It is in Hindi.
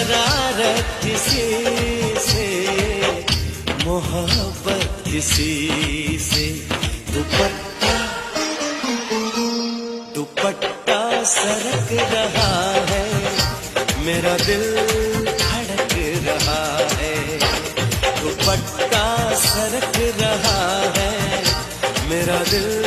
शरारत किसी से, मोहब्बत किसी से। दुपट्टा दुपट्टा सरक रहा है, मेरा दिल धड़क रहा है। दुपट्टा सरक रहा है, मेरा दिल